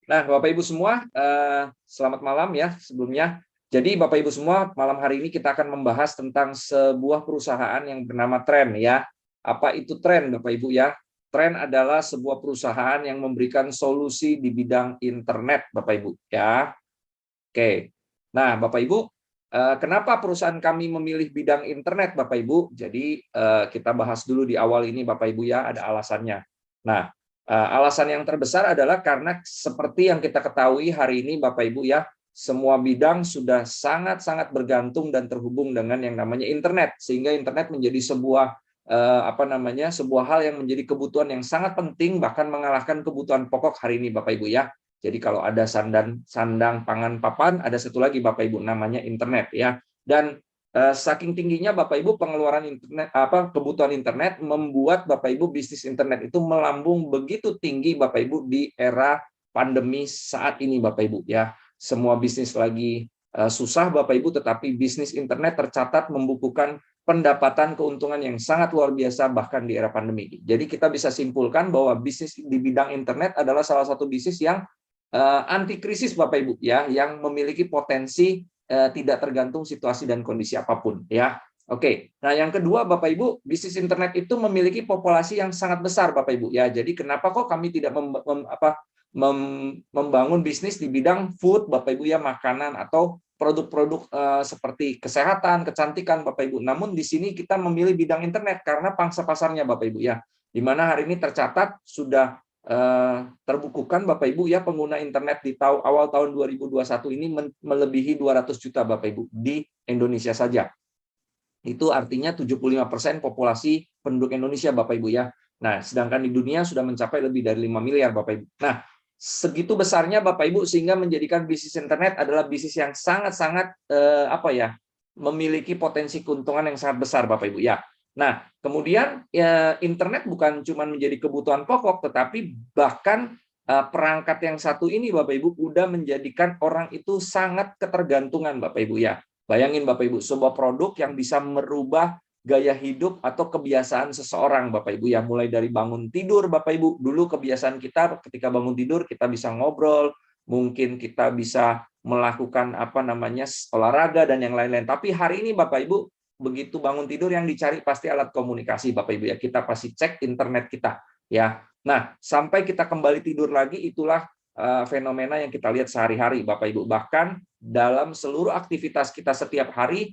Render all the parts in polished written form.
Nah, Bapak Ibu semua, selamat malam ya sebelumnya. Jadi Bapak Ibu semua, malam hari ini kita akan membahas tentang sebuah perusahaan yang bernama Trend ya. Apa itu Trend Bapak Ibu ya? Trend adalah sebuah perusahaan yang memberikan solusi di bidang internet Bapak Ibu ya. Oke. Nah, Bapak Ibu, kenapa perusahaan kami memilih bidang internet Bapak Ibu? Jadi kita bahas dulu di awal ini Bapak Ibu ya, ada alasannya. Nah, alasan yang terbesar adalah karena seperti yang kita ketahui hari ini Bapak Ibu ya, semua bidang sudah sangat-sangat bergantung dan terhubung dengan yang namanya internet, sehingga internet menjadi sebuah hal yang menjadi kebutuhan yang sangat penting, bahkan mengalahkan kebutuhan pokok hari ini Bapak Ibu ya. Jadi kalau ada sandang, pangan, papan, ada satu lagi Bapak Ibu namanya internet ya. Dan saking tingginya Bapak Ibu pengeluaran internet, kebutuhan internet membuat Bapak Ibu bisnis internet itu melambung begitu tinggi Bapak Ibu di era pandemi saat ini Bapak Ibu ya. Semua bisnis lagi susah Bapak Ibu, tetapi bisnis internet tercatat membukukan pendapatan keuntungan yang sangat luar biasa bahkan di era pandemi. Jadi kita bisa simpulkan bahwa bisnis di bidang internet adalah salah satu bisnis yang anti krisis Bapak Ibu ya, yang memiliki potensi tidak tergantung situasi dan kondisi apapun ya. Oke. Nah, yang kedua Bapak Ibu, bisnis internet itu memiliki populasi yang sangat besar Bapak Ibu ya. Jadi kenapa kok kami tidak membangun bisnis di bidang food Bapak Ibu ya, makanan atau produk-produk seperti kesehatan, kecantikan Bapak Ibu. Namun di sini kita memilih bidang internet karena pangsa pasarnya Bapak Ibu ya. Di mana hari ini tercatat sudah terbukukan Bapak Ibu ya, pengguna internet di awal tahun 2021 ini melebihi 200 juta Bapak Ibu di Indonesia saja. Itu artinya 75% populasi penduduk Indonesia Bapak Ibu ya. Nah, sedangkan di dunia sudah mencapai lebih dari 5 miliar Bapak Ibu. Nah, segitu besarnya Bapak Ibu sehingga menjadikan bisnis internet adalah bisnis yang sangat-sangat memiliki potensi keuntungan yang sangat besar Bapak Ibu ya. Nah, kemudian ya, internet bukan cuma menjadi kebutuhan pokok, tetapi bahkan perangkat yang satu ini Bapak Ibu udah menjadikan orang itu sangat ketergantungan Bapak Ibu ya. Bayangin Bapak Ibu, sebuah produk yang bisa merubah gaya hidup atau kebiasaan seseorang Bapak Ibu ya, mulai dari bangun tidur Bapak Ibu. Dulu kebiasaan kita ketika bangun tidur kita bisa ngobrol, mungkin kita bisa melakukan olahraga dan yang lain-lain. Tapi hari ini Bapak Ibu begitu bangun tidur yang dicari pasti alat komunikasi Bapak Ibu ya. Kita pasti cek internet kita ya. Nah, sampai kita kembali tidur lagi itulah fenomena yang kita lihat sehari-hari Bapak Ibu. Bahkan dalam seluruh aktivitas kita setiap hari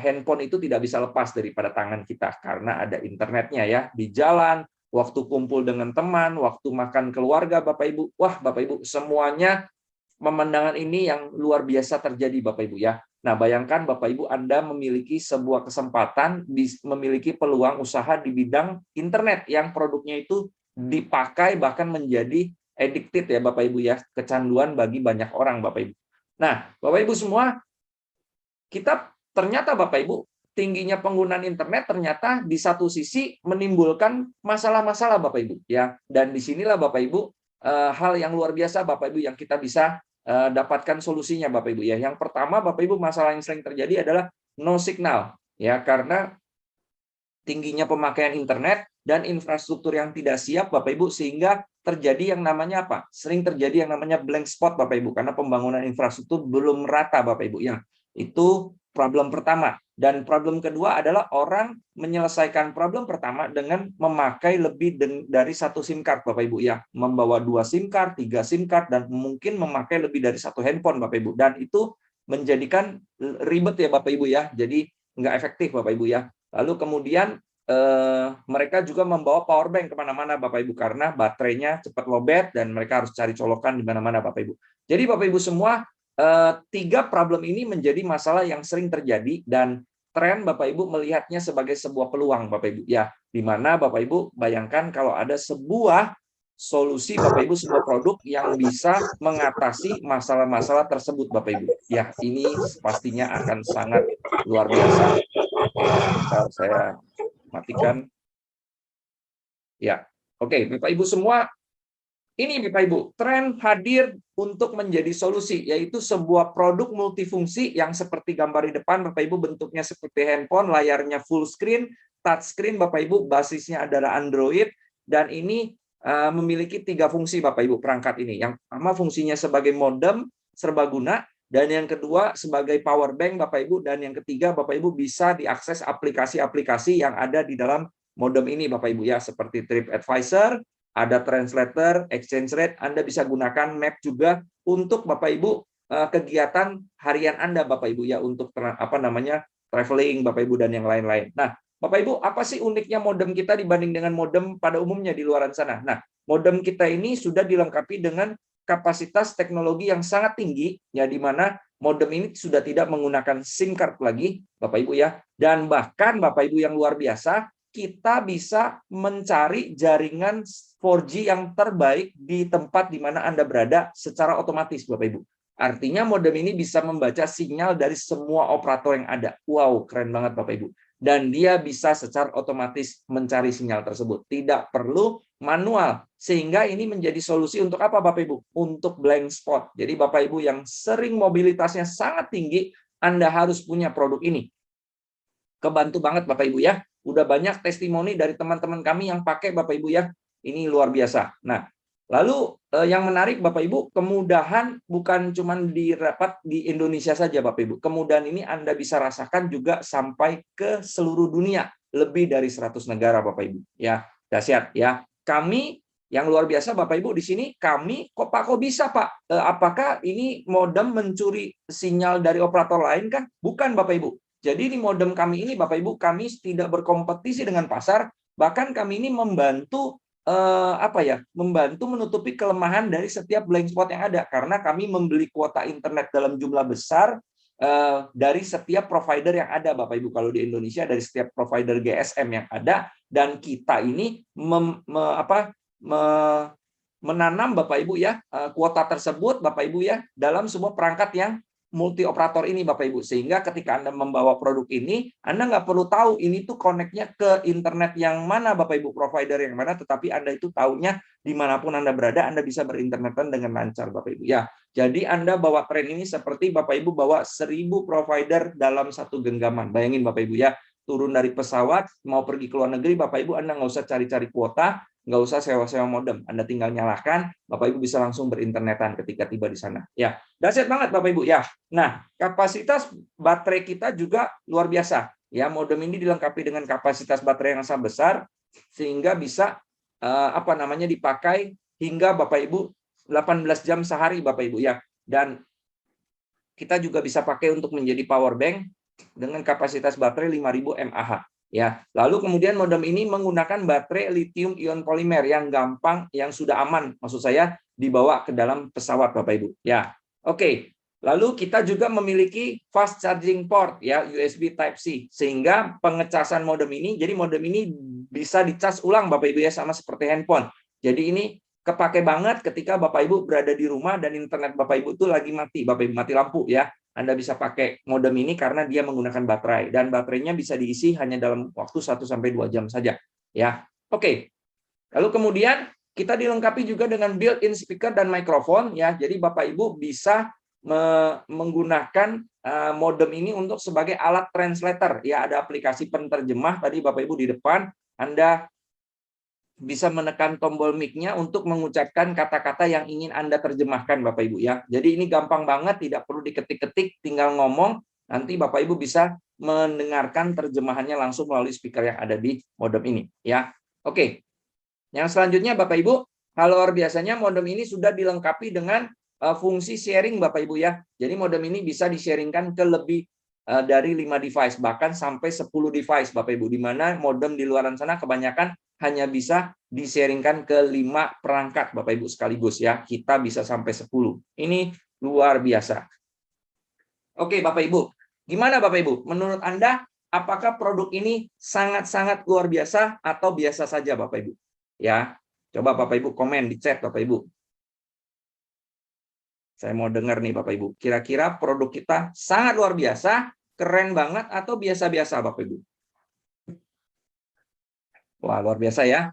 handphone itu tidak bisa lepas daripada tangan kita karena ada internetnya ya. Di jalan, waktu kumpul dengan teman, waktu makan keluarga Bapak Ibu. Wah, Bapak Ibu semuanya pemandangan ini yang luar biasa terjadi Bapak Ibu ya. Nah, bayangkan Bapak Ibu Anda memiliki sebuah kesempatan, memiliki peluang usaha di bidang internet yang produknya itu dipakai bahkan menjadi addicted ya Bapak Ibu ya, kecanduan bagi banyak orang Bapak Ibu. Nah, Bapak Ibu semua, kita ternyata Bapak Ibu, tingginya penggunaan internet ternyata di satu sisi menimbulkan masalah-masalah Bapak Ibu ya. Dan disinilah Bapak Ibu hal yang luar biasa Bapak Ibu yang kita bisa dapatkan solusinya Bapak Ibu ya. Yang pertama Bapak Ibu, masalah yang sering terjadi adalah no signal ya, karena tingginya pemakaian internet dan infrastruktur yang tidak siap Bapak Ibu, sehingga terjadi yang namanya apa? Sering terjadi yang namanya blank spot Bapak Ibu karena pembangunan infrastruktur belum rata Bapak Ibu ya. Itu problem pertama. Dan problem kedua adalah orang menyelesaikan problem pertama dengan memakai lebih dari satu SIM card Bapak Ibu ya. Membawa 2 SIM card, 3 SIM card, dan mungkin memakai lebih dari satu handphone Bapak Ibu. Dan itu menjadikan ribet ya Bapak Ibu ya. Jadi nggak efektif Bapak Ibu ya. Lalu kemudian mereka juga membawa power bank kemana-mana Bapak Ibu karena baterainya cepat lowbat dan mereka harus cari colokan di mana-mana Bapak Ibu. Jadi Bapak Ibu semua, tiga problem ini menjadi masalah yang sering terjadi dan tren Bapak Ibu melihatnya sebagai sebuah peluang Bapak Ibu ya, di mana Bapak Ibu bayangkan kalau ada sebuah solusi Bapak Ibu, sebuah produk yang bisa mengatasi masalah-masalah tersebut Bapak Ibu ya, ini pastinya akan sangat luar biasa. Oke, sebentar saya matikan ya. Oke, Bapak Ibu semua, ini Bapak Ibu, tren hadir untuk menjadi solusi, yaitu sebuah produk multifungsi yang seperti gambar di depan Bapak Ibu, bentuknya seperti handphone, layarnya full screen, touch screen Bapak Ibu, basisnya adalah Android, dan ini memiliki 3 fungsi Bapak Ibu perangkat ini. Yang pertama fungsinya sebagai modem serbaguna, dan yang kedua sebagai power bank Bapak Ibu, dan yang ketiga Bapak Ibu bisa diakses aplikasi-aplikasi yang ada di dalam modem ini Bapak Ibu ya, seperti TripAdvisor, ada translator, exchange rate, Anda bisa gunakan map juga untuk Bapak Ibu kegiatan harian Anda Bapak Ibu ya, untuk traveling Bapak Ibu dan yang lain-lain. Nah, Bapak Ibu, apa sih uniknya modem kita dibanding dengan modem pada umumnya di luar sana? Nah, modem kita ini sudah dilengkapi dengan kapasitas teknologi yang sangat tinggi, ya, di mana modem ini sudah tidak menggunakan SIM card lagi, Bapak Ibu ya, dan bahkan Bapak Ibu yang luar biasa, kita bisa mencari jaringan 4G yang terbaik di tempat di mana Anda berada secara otomatis, Bapak Ibu. Artinya modem ini bisa membaca sinyal dari semua operator yang ada. Wow, keren banget Bapak Ibu. Dan dia bisa secara otomatis mencari sinyal tersebut. Tidak perlu manual. Sehingga ini menjadi solusi untuk apa Bapak Ibu? Untuk blank spot. Jadi Bapak Ibu yang sering mobilitasnya sangat tinggi, Anda harus punya produk ini. Kebantu banget Bapak Ibu ya. Udah banyak testimoni dari teman-teman kami yang pakai Bapak Ibu ya. Ini luar biasa. Nah, lalu yang menarik Bapak Ibu, kemudahan bukan cuma didapat di Indonesia saja Bapak Ibu. Kemudahan ini Anda bisa rasakan juga sampai ke seluruh dunia, lebih dari 100 negara Bapak Ibu. Ya, dahsyat ya. Kami yang luar biasa Bapak Ibu di sini, kami kok bisa Pak? Apakah ini modem mencuri sinyal dari operator lain kah? Bukan Bapak Ibu. Jadi di modem kami ini Bapak Ibu, kami tidak berkompetisi dengan pasar, bahkan kami ini membantu membantu menutupi kelemahan dari setiap blank spot yang ada, karena kami membeli kuota internet dalam jumlah besar dari setiap provider yang ada Bapak Ibu. Kalau di Indonesia dari setiap provider GSM yang ada, dan kita ini menanam Bapak Ibu ya kuota tersebut Bapak Ibu ya dalam semua perangkat yang multi operator ini Bapak Ibu, sehingga ketika Anda membawa produk ini, Anda nggak perlu tahu ini tuh connect-nya ke internet yang mana Bapak Ibu, provider yang mana, tetapi Anda itu tahunya dimanapun Anda berada, Anda bisa berinternetan dengan lancar Bapak Ibu ya. Jadi Anda bawa tren ini seperti Bapak Ibu bawa 1000 provider dalam satu genggaman. Bayangin Bapak Ibu ya, turun dari pesawat mau pergi ke luar negeri Bapak Ibu, Anda nggak usah cari-cari kuota, nggak usah sewa-sewa modem, Anda tinggal nyalakan, Bapak Ibu bisa langsung berinternetan ketika tiba di sana. Ya, dahsyat banget Bapak Ibu ya. Nah, kapasitas baterai kita juga luar biasa. Ya, modem ini dilengkapi dengan kapasitas baterai yang sangat besar sehingga bisa dipakai hingga Bapak Ibu 18 jam sehari Bapak Ibu ya. Dan kita juga bisa pakai untuk menjadi power bank dengan kapasitas baterai 5000 mAh. Ya, lalu kemudian modem ini menggunakan baterai lithium ion polimer yang gampang, yang sudah aman, maksud saya dibawa ke dalam pesawat Bapak Ibu. Ya, oke. Lalu kita juga memiliki fast charging port ya, USB Type C, sehingga pengecasan modem ini, jadi modem ini bisa dicas ulang Bapak Ibu ya, sama seperti handphone. Jadi ini kepake banget ketika Bapak Ibu berada di rumah dan internet Bapak Ibu itu lagi mati, Bapak Ibu mati lampu ya. Anda bisa pakai modem ini karena dia menggunakan baterai, dan baterainya bisa diisi hanya dalam waktu 1-2 jam saja ya. Oke. Lalu kemudian kita dilengkapi juga dengan built-in speaker dan mikrofon ya. Jadi Bapak Ibu bisa menggunakan modem ini untuk sebagai alat translator ya. Ada aplikasi penerjemah tadi Bapak Ibu di depan, Anda bisa menekan tombol mic-nya untuk mengucapkan kata-kata yang ingin Anda terjemahkan Bapak Ibu ya. Jadi ini gampang banget, tidak perlu diketik-ketik, tinggal ngomong, nanti Bapak Ibu bisa mendengarkan terjemahannya langsung melalui speaker yang ada di modem ini ya. Oke. Yang selanjutnya Bapak Ibu, hal luar biasanya modem ini sudah dilengkapi dengan fungsi sharing Bapak Ibu ya. Jadi modem ini bisa di-sharingkan ke lebih dari 5 device, bahkan sampai 10 device Bapak Ibu, di mana modem di luar sana kebanyakan hanya bisa di-sharingkan ke 5 perangkat Bapak Ibu sekaligus ya. Kita bisa sampai 10. Ini luar biasa. Oke Bapak Ibu, gimana Bapak Ibu? Menurut Anda, apakah produk ini sangat-sangat luar biasa atau biasa saja Bapak Ibu? Ya, coba Bapak Ibu komen di chat Bapak Ibu. Saya mau dengar nih Bapak Ibu. Kira-kira produk kita sangat luar biasa, keren banget, atau biasa-biasa Bapak Ibu? Wah, luar biasa ya.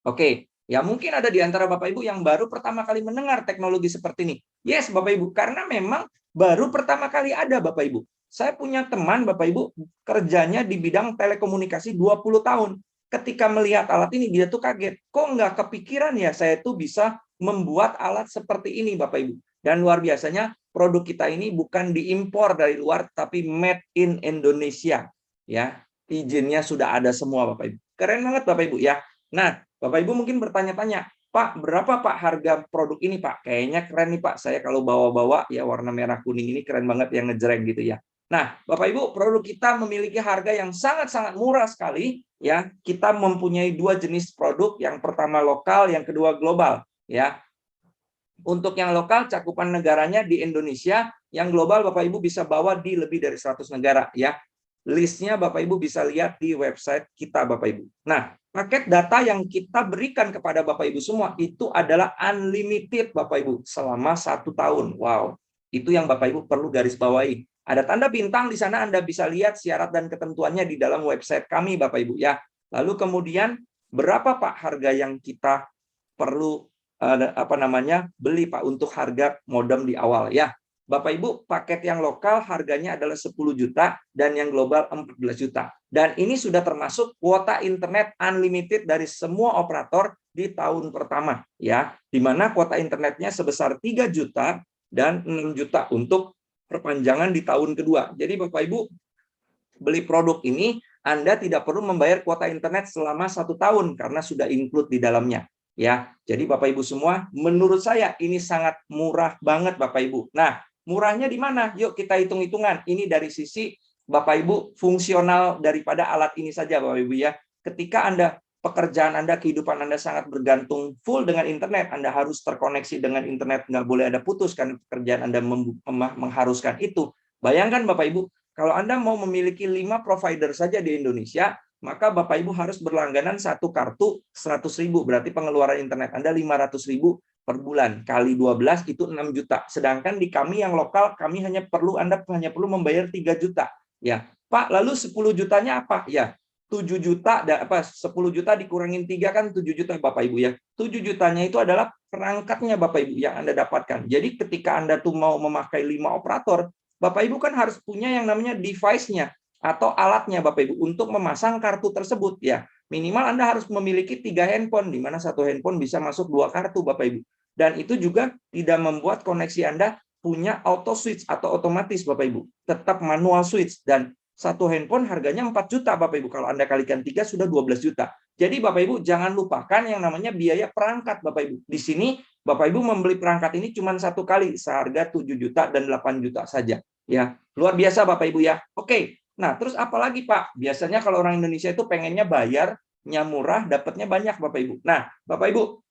Oke, ya mungkin ada di antara Bapak Ibu yang baru pertama kali mendengar teknologi seperti ini. Yes, Bapak Ibu, karena memang baru pertama kali ada Bapak Ibu. Saya punya teman Bapak Ibu kerjanya di bidang telekomunikasi 20 tahun. ketika melihat alat ini dia tuh kaget. Kok nggak kepikiran ya saya tuh bisa membuat alat seperti ini Bapak Ibu. Dan luar biasanya produk kita ini bukan diimpor dari luar tapi made in Indonesia. Ya, izinnya sudah ada semua Bapak Ibu. Keren banget Bapak Ibu ya. Nah, Bapak Ibu mungkin bertanya-tanya, Pak, berapa Pak harga produk ini Pak? Kayaknya keren nih Pak. Saya kalau bawa-bawa ya warna merah kuning ini keren banget yang ngejreng gitu ya. Nah, Bapak Ibu, produk kita memiliki harga yang sangat-sangat murah sekali ya. Kita mempunyai dua jenis produk, yang pertama lokal, yang kedua global ya. Untuk yang lokal cakupan negaranya di Indonesia, yang global Bapak Ibu bisa bawa di lebih dari 100 negara ya. Listnya Bapak Ibu bisa lihat di website kita Bapak Ibu. Nah, paket data yang kita berikan kepada Bapak Ibu semua itu adalah unlimited Bapak Ibu selama 1 tahun. Wow, itu yang Bapak Ibu perlu garis bawahi. Ada tanda bintang di sana, Anda bisa lihat syarat dan ketentuannya di dalam website kami Bapak Ibu ya. Lalu kemudian berapa Pak harga yang kita perlu beli Pak untuk harga modem di awal ya. Bapak Ibu, paket yang lokal harganya adalah 10 juta dan yang global 14 juta. Dan ini sudah termasuk kuota internet unlimited dari semua operator di tahun pertama ya. Di mana kuota internetnya sebesar 3 juta dan 6 juta untuk perpanjangan di tahun kedua. Jadi Bapak Ibu beli produk ini Anda tidak perlu membayar kuota internet selama 1 tahun karena sudah include di dalamnya. Ya, jadi Bapak Ibu semua, menurut saya ini sangat murah banget Bapak Ibu. Nah, murahnya di mana? Yuk kita hitung-hitungan. Ini dari sisi Bapak Ibu fungsional daripada alat ini saja Bapak Ibu ya. Ketika Anda pekerjaan Anda, kehidupan Anda sangat bergantung full dengan internet, Anda harus terkoneksi dengan internet, nggak boleh ada putus karena pekerjaan Anda mengharuskan itu. Bayangkan Bapak Ibu, kalau Anda mau memiliki 5 provider saja di Indonesia, maka Bapak Ibu harus berlangganan satu kartu 100.000, berarti pengeluaran internet Anda 500.000 per bulan, kali 12 itu 6 juta. Sedangkan di kami yang lokal, kami Anda hanya perlu membayar 3 juta. Ya, Pak, lalu 10 jutanya apa? Ya, 7 juta, 10 juta dikurangin 3 kan 7 juta Bapak Ibu ya. 7 jutanya itu adalah perangkatnya Bapak Ibu yang Anda dapatkan. Jadi ketika Anda tuh mau memakai 5 operator, Bapak Ibu kan harus punya yang namanya device-nya atau alatnya Bapak Ibu untuk memasang kartu tersebut ya. Minimal Anda harus memiliki 3 handphone, di mana satu handphone bisa masuk 2 kartu Bapak Ibu. Dan itu juga tidak membuat koneksi Anda punya auto switch atau otomatis Bapak Ibu. Tetap manual switch, dan satu handphone harganya 4 juta Bapak Ibu. Kalau Anda kalikan 3 sudah 12 juta. Jadi Bapak Ibu jangan lupakan yang namanya biaya perangkat Bapak Ibu. Di sini Bapak Ibu membeli perangkat ini cuma 1 kali seharga 7 juta dan 8 juta saja. Ya, luar biasa Bapak Ibu ya. Oke. Nah, terus apa lagi Pak? Biasanya kalau orang Indonesia itu pengennya bayarnya murah, dapatnya banyak Bapak Ibu. Nah, Bapak Ibu,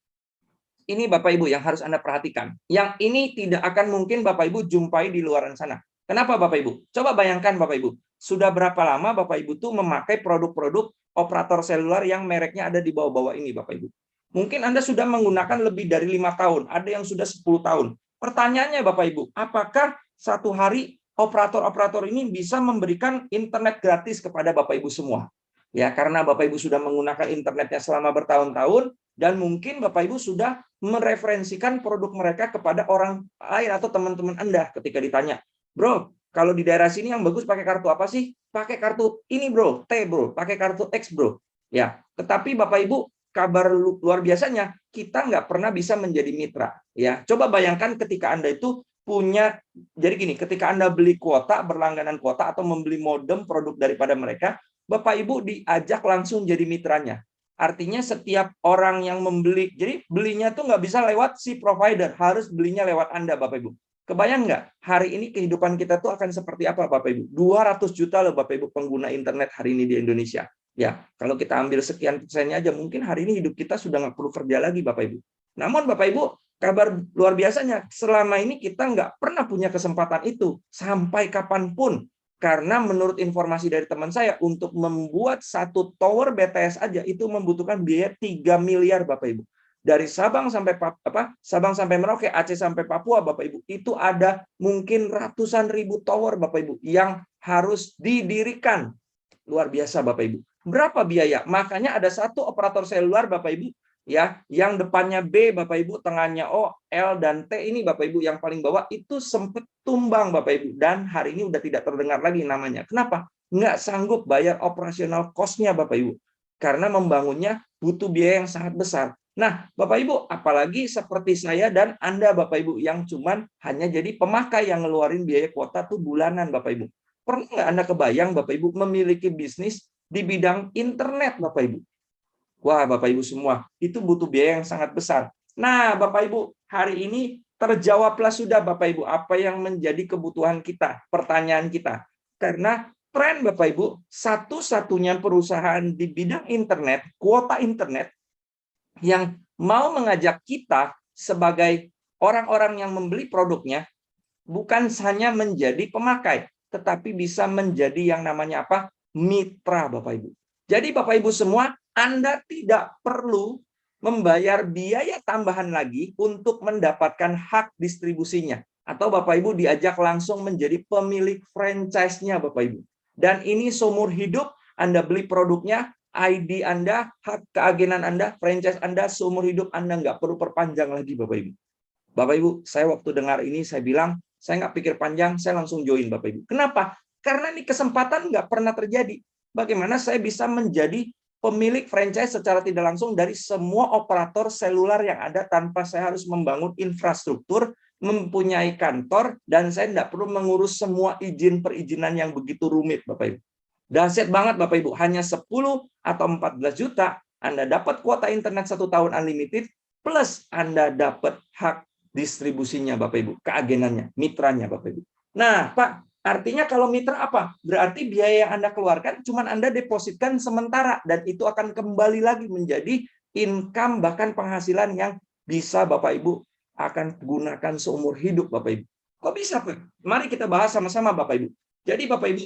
ini Bapak Ibu yang harus Anda perhatikan. Yang ini tidak akan mungkin Bapak Ibu jumpai di luar sana. Kenapa Bapak Ibu? Coba bayangkan Bapak Ibu, sudah berapa lama Bapak Ibu tuh memakai produk-produk operator seluler yang mereknya ada di bawah-bawah ini Bapak Ibu. Mungkin Anda sudah menggunakan lebih dari 5 tahun, ada yang sudah 10 tahun. Pertanyaannya Bapak Ibu, apakah satu hari operator-operator ini bisa memberikan internet gratis kepada Bapak Ibu semua? Ya, karena Bapak Ibu sudah menggunakan internetnya selama bertahun-tahun, dan mungkin Bapak Ibu sudah mereferensikan produk mereka kepada orang lain atau teman-teman Anda ketika ditanya, "Bro, kalau di daerah sini yang bagus pakai kartu apa sih?" "Pakai kartu ini, Bro. T, Bro. Pakai kartu X, Bro." Ya, tetapi Bapak Ibu, kabar luar biasanya, kita nggak pernah bisa menjadi mitra. Ya, coba bayangkan ketika Anda itu punya, jadi gini, ketika Anda beli kuota, berlangganan kuota atau membeli modem produk daripada mereka, Bapak Ibu diajak langsung jadi mitranya. Artinya setiap orang yang membeli, jadi belinya tuh nggak bisa lewat si provider, harus belinya lewat Anda Bapak Ibu. Kebayang nggak hari ini kehidupan kita tuh akan seperti apa Bapak Ibu? 200 juta loh Bapak Ibu pengguna internet hari ini di Indonesia. Ya, kalau kita ambil sekian persennya aja, mungkin hari ini hidup kita sudah nggak perlu kerja lagi Bapak Ibu. Namun Bapak Ibu, kabar luar biasanya, selama ini kita nggak pernah punya kesempatan itu sampai kapanpun. Karena menurut informasi dari teman saya, untuk membuat satu tower BTS aja itu membutuhkan biaya 3 miliar Bapak Ibu. Dari Sabang sampai Sabang sampai Merauke, Aceh sampai Papua Bapak Ibu, itu ada mungkin ratusan ribu tower Bapak Ibu yang harus didirikan. Luar biasa Bapak Ibu. Berapa biaya? Makanya ada satu operator seluler Bapak Ibu ya, yang depannya B Bapak Ibu, tengahnya O, L dan T ini Bapak Ibu, yang paling bawah itu sempat tumbang Bapak Ibu, dan hari ini udah tidak terdengar lagi namanya. Kenapa? Nggak sanggup bayar operasional cost-nya Bapak Ibu. karena membangunnya butuh biaya yang sangat besar. Nah, Bapak Ibu, apalagi seperti saya dan Anda Bapak Ibu yang cuman hanya jadi pemakai yang ngeluarin biaya kuota tuh bulanan Bapak Ibu. Pernah nggak Anda kebayang Bapak Ibu memiliki bisnis di bidang internet Bapak Ibu? Wah, Bapak Ibu semua, itu butuh biaya yang sangat besar. Nah, Bapak Ibu, hari ini terjawablah sudah Bapak Ibu apa yang menjadi kebutuhan kita, pertanyaan kita. Karena tren Bapak Ibu, satu-satunya perusahaan di bidang internet, kuota internet, yang mau mengajak kita sebagai orang-orang yang membeli produknya, bukan hanya menjadi pemakai, tetapi bisa menjadi yang namanya apa? Mitra, Bapak Ibu. Jadi Bapak Ibu semua, Anda tidak perlu membayar biaya tambahan lagi untuk mendapatkan hak distribusinya. Atau Bapak Ibu diajak langsung menjadi pemilik franchise-nya Bapak Ibu. Dan ini seumur hidup Anda beli produknya, ID Anda, hak keagenan Anda, franchise Anda, seumur hidup Anda nggak perlu perpanjang lagi Bapak Ibu. Bapak Ibu, saya waktu dengar ini, saya bilang, saya nggak pikir panjang, saya langsung join Bapak Ibu. Kenapa? Karena ini kesempatan nggak pernah terjadi. Bagaimana saya bisa menjadi pemilik franchise secara tidak langsung dari semua operator seluler yang ada tanpa saya harus membangun infrastruktur, mempunyai kantor, dan saya tidak perlu mengurus semua izin perizinan yang begitu rumit, Bapak Ibu. Dahsyat banget Bapak Ibu, hanya 10 atau 14 juta Anda dapat kuota internet 1 tahun unlimited, plus Anda dapat hak distribusinya Bapak Ibu, keagenannya, mitranya Bapak Ibu. Nah Pak, artinya kalau mitra apa? Berarti biaya yang Anda keluarkan cuma Anda depositkan sementara, dan itu akan kembali lagi menjadi income, bahkan penghasilan yang bisa Bapak Ibu akan gunakan seumur hidup Bapak Ibu. Kok bisa Pak? Mari kita bahas sama-sama Bapak Ibu. Jadi Bapak Ibu,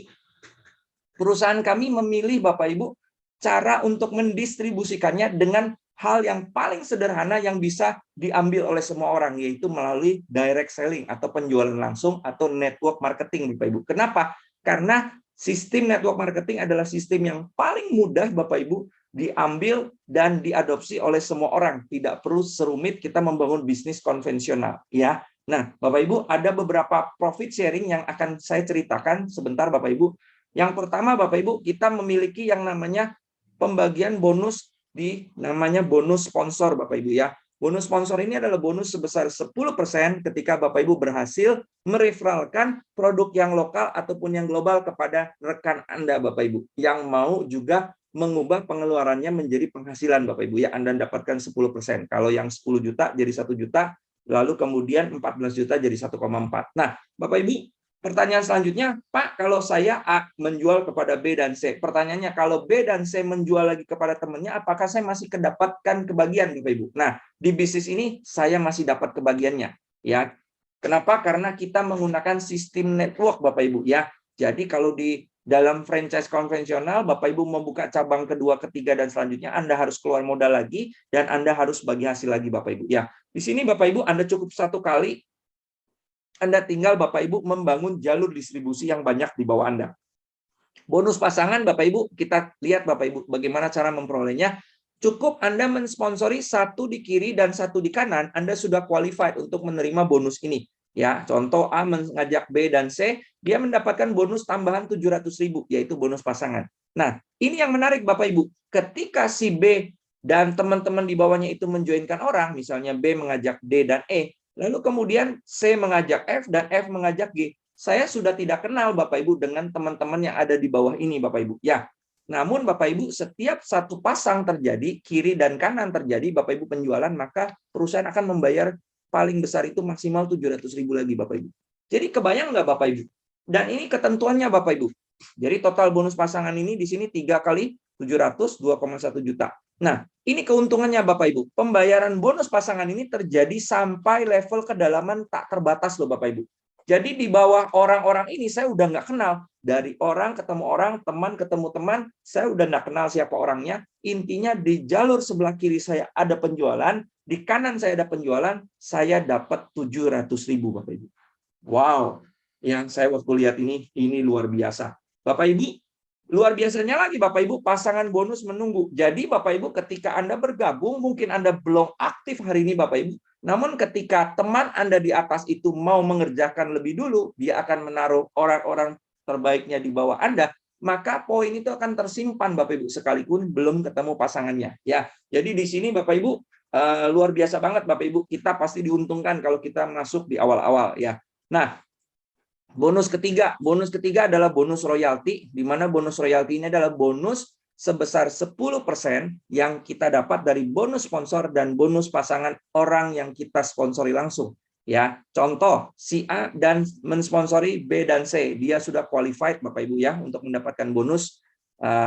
perusahaan kami memilih Bapak Ibu cara untuk mendistribusikannya dengan hal yang paling sederhana yang bisa diambil oleh semua orang, yaitu melalui direct selling atau penjualan langsung atau network marketing Bapak Ibu. Kenapa? Karena sistem network marketing adalah sistem yang paling mudah Bapak Ibu diambil dan diadopsi oleh semua orang. Tidak perlu serumit kita membangun bisnis konvensional, ya. Nah, Bapak Ibu, ada beberapa profit sharing yang akan saya ceritakan sebentar Bapak Ibu. Yang pertama Bapak Ibu, kita memiliki yang namanya pembagian bonus di namanya bonus sponsor Bapak Ibu ya. Bonus sponsor ini adalah bonus sebesar 10% ketika Bapak Ibu berhasil mereferalkan produk yang lokal ataupun yang global kepada rekan Anda Bapak Ibu yang mau juga mengubah pengeluarannya menjadi penghasilan Bapak Ibu ya. Anda dapatkan 10%. Kalau yang 10 juta jadi 1 juta, lalu kemudian 14 juta jadi 1,4. Nah, Bapak Ibu, pertanyaan selanjutnya, Pak, kalau saya A menjual kepada B dan C. Pertanyaannya, kalau B dan C menjual lagi kepada temannya, apakah saya masih kedapatkan kebagian, Bapak Ibu? Nah, di bisnis ini saya masih dapat kebagiannya. Ya, kenapa? Karena kita menggunakan sistem network, Bapak Ibu. Ya, jadi kalau di dalam franchise konvensional, Bapak Ibu membuka cabang kedua, ketiga, dan selanjutnya, Anda harus keluar modal lagi, dan Anda harus bagi hasil lagi, Bapak Ibu. Ya, di sini Bapak Ibu, Anda cukup satu kali, Anda tinggal Bapak Ibu membangun jalur distribusi yang banyak di bawah Anda. Bonus pasangan Bapak Ibu, kita lihat Bapak Ibu bagaimana cara memperolehnya. Cukup Anda mensponsori satu di kiri dan satu di kanan, Anda sudah qualified untuk menerima bonus ini. Ya, contoh A mengajak B dan C, dia mendapatkan bonus tambahan 700.000, yaitu bonus pasangan. Nah, ini yang menarik Bapak Ibu. Ketika si B dan teman-teman di bawahnya itu menjoinkan orang, misalnya B mengajak D dan E, lalu kemudian C mengajak F dan F mengajak G. Saya sudah tidak kenal Bapak Ibu dengan teman-teman yang ada di bawah ini Bapak Ibu. Ya, namun Bapak Ibu setiap satu pasang terjadi, kiri dan kanan terjadi Bapak Ibu penjualan, maka perusahaan akan membayar paling besar itu maksimal 700.000 lagi Bapak Ibu. Jadi kebayang nggak Bapak Ibu? Dan ini ketentuannya Bapak Ibu. Jadi total bonus pasangan ini di sini 3 kali 700, 2,1 juta. Nah, ini keuntungannya Bapak Ibu. Pembayaran bonus pasangan ini terjadi sampai level kedalaman tak terbatas loh Bapak Ibu. Jadi di bawah orang-orang ini saya udah nggak kenal. Dari orang ketemu orang, teman ketemu teman, saya udah nggak kenal siapa orangnya. Intinya di jalur sebelah kiri saya ada penjualan, di kanan saya ada penjualan, saya dapat 700.000 Bapak Ibu. Wow, yang saya waktu lihat ini luar biasa. Bapak Ibu, luar biasanya lagi Bapak Ibu, pasangan bonus menunggu. Jadi Bapak Ibu ketika Anda bergabung, mungkin Anda belum aktif hari ini Bapak Ibu. Namun ketika teman Anda di atas itu mau mengerjakan lebih dulu, dia akan menaruh orang-orang terbaiknya di bawah Anda. maka poin itu akan tersimpan Bapak Ibu sekalipun belum ketemu pasangannya ya. Jadi di sini Bapak Ibu luar biasa banget Bapak Ibu, kita pasti diuntungkan kalau kita masuk di awal-awal ya. Nah, bonus ketiga adalah bonus royalti, di mana bonus royalti ini adalah bonus sebesar 10% yang kita dapat dari bonus sponsor dan bonus pasangan orang yang kita sponsori langsung. Ya, contoh si A dan mensponsori B dan C, dia sudah qualified Bapak Ibu ya untuk mendapatkan bonus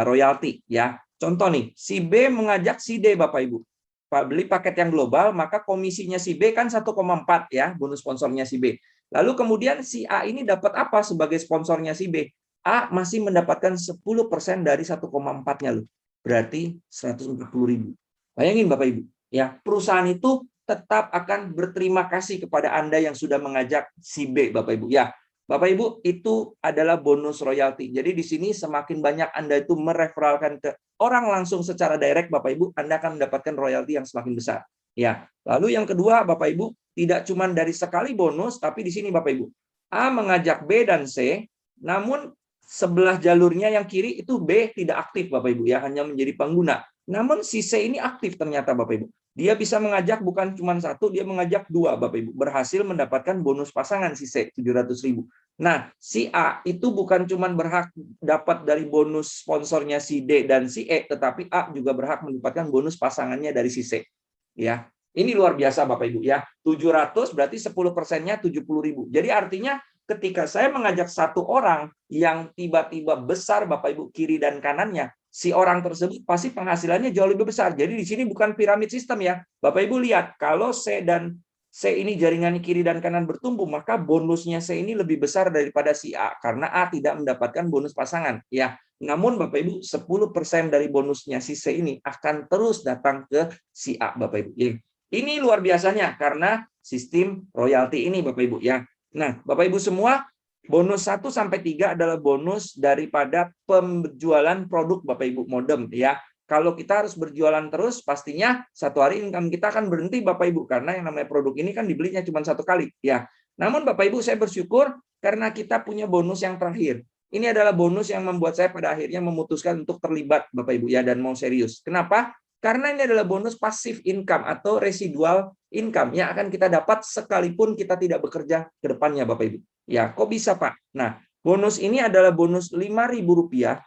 royalti ya. Contoh nih, si B mengajak si D Bapak Ibu. Beli paket yang global, maka komisinya si B kan 1,4 ya, bonus sponsornya si B. Lalu kemudian si A ini dapat apa sebagai sponsornya si B? A masih mendapatkan 10% dari 1,4-nya loh. Berarti 140.000. Bayangin Bapak Ibu, ya, perusahaan itu tetap akan berterima kasih kepada Anda yang sudah mengajak si B Bapak Ibu. Ya, Bapak Ibu, itu adalah bonus royalti. Jadi di sini semakin banyak Anda itu mereferalkan ke orang langsung secara direct Bapak Ibu, Anda akan mendapatkan royalti yang semakin besar. Ya. Lalu yang kedua Bapak Ibu, tidak cuma dari sekali bonus, tapi di sini Bapak Ibu, A mengajak B dan C, namun sebelah jalurnya yang kiri itu B tidak aktif Bapak Ibu ya, hanya menjadi pengguna. Namun si C ini aktif ternyata Bapak Ibu. Dia bisa mengajak bukan cuma satu, dia mengajak dua Bapak Ibu. Berhasil mendapatkan bonus pasangan si C 700.000. Nah, si A itu bukan cuma berhak dapat dari bonus sponsornya si D dan si E, tetapi A juga berhak mendapatkan bonus pasangannya dari si C. Ya, ini luar biasa Bapak Ibu ya. 700 berarti 10%-nya 70.000. Jadi artinya ketika saya mengajak satu orang yang tiba-tiba besar Bapak Ibu kiri dan kanannya, si orang tersebut pasti penghasilannya jauh lebih besar. Jadi di sini bukan piramid sistem ya. Bapak Ibu lihat, kalau C dan C ini jaringan kiri dan kanan bertumbuh, maka bonusnya C ini lebih besar daripada si A karena A tidak mendapatkan bonus pasangan ya. Namun Bapak Ibu 10% dari bonusnya si C ini akan terus datang ke si A Bapak Ibu. Ini luar biasanya karena sistem royalti ini Bapak Ibu ya. Nah, Bapak Ibu semua, bonus 1 sampai 3 adalah bonus daripada penjualan produk Bapak Ibu modem ya. Kalau kita harus berjualan terus, pastinya satu hari income kita akan berhenti Bapak Ibu karena yang namanya produk ini kan dibelinya cuma satu kali ya. Namun Bapak Ibu saya bersyukur karena kita punya bonus yang terakhir. Ini adalah bonus yang membuat saya pada akhirnya memutuskan untuk terlibat Bapak Ibu ya dan mau serius. Kenapa? Karena ini adalah bonus passive income atau residual income yang akan kita dapat sekalipun kita tidak bekerja ke depannya Bapak Ibu. Ya, kok bisa Pak? Nah, bonus ini adalah bonus Rp5.000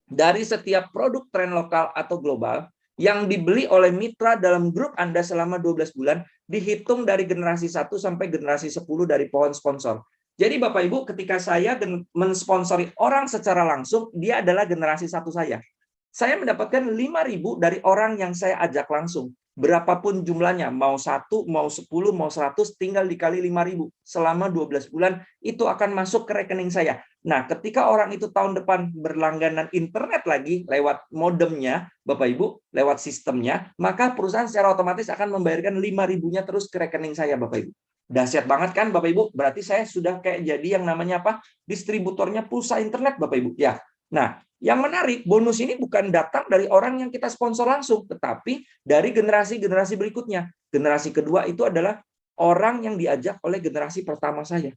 dari setiap produk tren lokal atau global yang dibeli oleh mitra dalam grup Anda selama 12 bulan, dihitung dari generasi 1 sampai generasi 10 dari pohon sponsor. Jadi Bapak Ibu, ketika saya mensponsori orang secara langsung, dia adalah generasi 1 saya. Saya mendapatkan 5.000 dari orang yang saya ajak langsung. Berapapun jumlahnya, mau 1, mau 10, mau 100, tinggal dikali 5.000. Selama 12 bulan, itu akan masuk ke rekening saya. Nah, ketika orang itu tahun depan berlangganan internet lagi, lewat modemnya, Bapak Ibu, lewat sistemnya, maka perusahaan secara otomatis akan membayarkan 5.000-nya terus ke rekening saya, Bapak Ibu. Dahsyat banget kan, Bapak Ibu? Berarti saya sudah kayak jadi yang namanya apa? Distributornya pulsa internet, Bapak Ibu. Ya. Nah, yang menarik, bonus ini bukan datang dari orang yang kita sponsor langsung, tetapi dari generasi-generasi berikutnya. Generasi kedua itu adalah orang yang diajak oleh generasi pertama saya.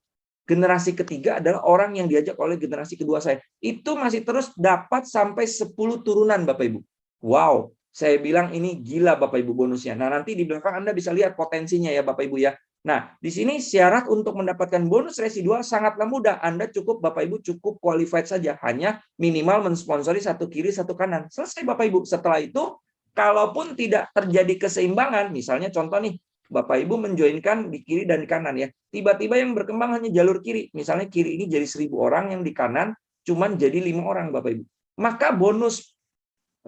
Generasi ketiga adalah orang yang diajak oleh generasi kedua saya. Itu masih terus dapat sampai 10 turunan, Bapak Ibu. Wow, saya bilang ini gila Bapak Ibu bonusnya. Nah, nanti di belakang Anda bisa lihat potensinya ya Bapak Ibu ya. Nah, di sini syarat untuk mendapatkan bonus residual sangatlah mudah. Anda cukup, Bapak Ibu, cukup qualified saja. Hanya minimal mensponsori satu kiri, satu kanan. Selesai, Bapak Ibu. Setelah itu, kalaupun tidak terjadi keseimbangan, misalnya contoh nih, Bapak Ibu menjoinkan di kiri dan di kanan ya. Tiba-tiba yang berkembang hanya jalur kiri. Misalnya kiri ini jadi 1.000 orang, yang di kanan cuman jadi 5 orang, Bapak Ibu. Maka bonus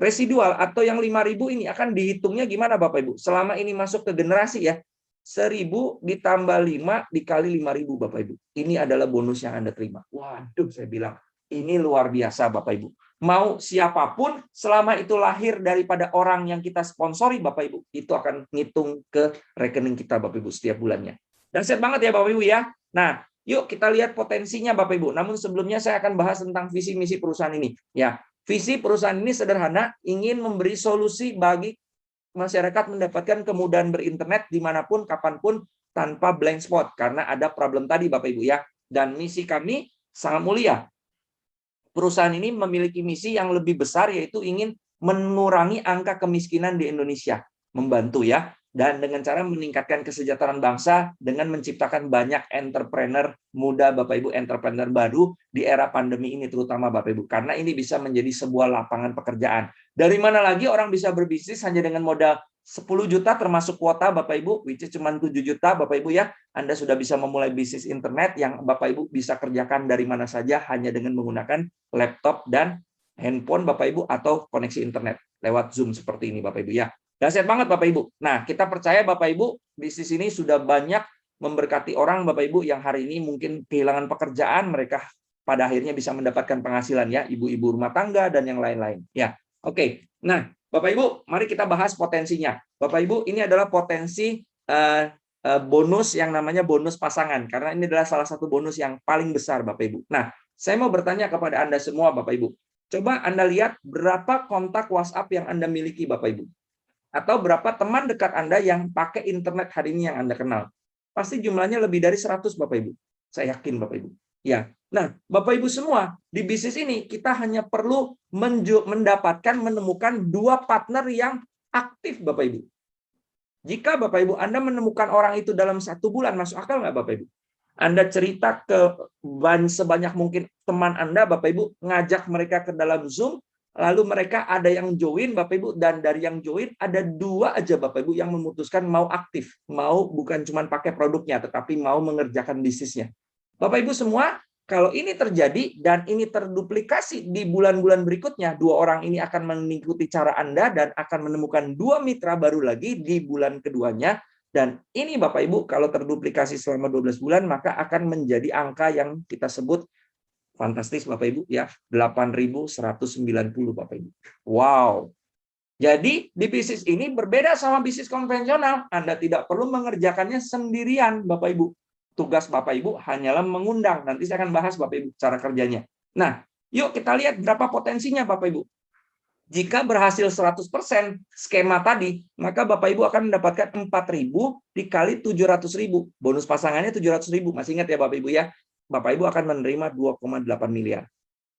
residual atau yang 5.000 ini akan dihitungnya gimana, Bapak Ibu? Selama ini masuk ke generasi ya, 1.000 ditambah 5 dikali 5.000 Bapak Ibu. Ini adalah bonus yang Anda terima. Waduh, saya bilang, ini luar biasa Bapak Ibu. Mau siapapun, selama itu lahir daripada orang yang kita sponsori Bapak Ibu, itu akan ngitung ke rekening kita Bapak Ibu setiap bulannya. Dahsyat banget ya Bapak Ibu ya. Nah, yuk kita lihat potensinya Bapak Ibu. Namun sebelumnya saya akan bahas tentang visi misi perusahaan ini. Ya, visi perusahaan ini sederhana, ingin memberi solusi bagi masyarakat mendapatkan kemudahan berinternet dimanapun, kapanpun, tanpa blank spot. Karena ada problem tadi Bapak Ibu ya. Dan misi kami sangat mulia. perusahaan ini memiliki misi yang lebih besar, yaitu ingin mengurangi angka kemiskinan di Indonesia, membantu ya, dan dengan cara meningkatkan kesejahteraan bangsa dengan menciptakan banyak entrepreneur muda, Bapak Ibu, entrepreneur baru di era pandemi ini terutama, Bapak Ibu, karena ini bisa menjadi sebuah lapangan pekerjaan. Dari mana lagi orang bisa berbisnis hanya dengan modal 10 juta termasuk kuota, Bapak Ibu, which is cuma 7 juta, Bapak Ibu ya. Anda sudah bisa memulai bisnis internet yang Bapak Ibu bisa kerjakan dari mana saja hanya dengan menggunakan laptop dan handphone Bapak Ibu atau koneksi internet lewat Zoom seperti ini, Bapak Ibu ya. Dahsyat banget Bapak Ibu. Nah, kita percaya Bapak Ibu, bisnis ini sudah banyak memberkati orang Bapak Ibu yang hari ini mungkin kehilangan pekerjaan, mereka pada akhirnya bisa mendapatkan penghasilan ya, ibu-ibu rumah tangga dan yang lain-lain. Ya. Oke. Nah, Bapak Ibu, mari kita bahas potensinya. Bapak Ibu, ini adalah potensi bonus yang namanya bonus pasangan, karena ini adalah salah satu bonus yang paling besar Bapak Ibu. Nah, saya mau bertanya kepada Anda semua Bapak Ibu. Coba Anda lihat berapa kontak WhatsApp yang Anda miliki Bapak Ibu. Atau berapa teman dekat Anda yang pakai internet hari ini yang Anda kenal. Pasti jumlahnya lebih dari 100 Bapak Ibu. Saya yakin Bapak Ibu. Ya. Nah, Bapak Ibu semua, di bisnis ini kita hanya perlu menemukan 2 partner yang aktif Bapak Ibu. Jika Bapak Ibu Anda menemukan orang itu dalam 1 bulan, masuk akal nggak Bapak Ibu? Anda cerita ke sebanyak mungkin teman Anda, Bapak Ibu, ngajak mereka ke dalam Zoom, lalu mereka ada yang join, Bapak Ibu, dan dari yang join ada 2 aja Bapak Ibu yang memutuskan mau aktif, mau bukan cuma pakai produknya, tetapi mau mengerjakan bisnisnya. Bapak Ibu semua, kalau ini terjadi dan ini terduplikasi di bulan-bulan berikutnya, 2 orang ini akan mengikuti cara Anda dan akan menemukan 2 mitra baru lagi di bulan keduanya. Dan ini Bapak Ibu, kalau terduplikasi selama 12 bulan, maka akan menjadi angka yang kita sebut fantastis Bapak Ibu ya, 8.190 Bapak Ibu. Wow. Jadi di bisnis ini berbeda sama bisnis konvensional. Anda tidak perlu mengerjakannya sendirian Bapak Ibu. Tugas Bapak Ibu hanyalah mengundang. Nanti saya akan bahas Bapak Ibu cara kerjanya. Nah, yuk kita lihat berapa potensinya Bapak Ibu. Jika berhasil 100% skema tadi, maka Bapak Ibu akan mendapatkan 4.000 dikali 700.000. Bonus pasangannya 700.000. Masih ingat ya Bapak Ibu ya? Bapak Ibu akan menerima 2,8 miliar.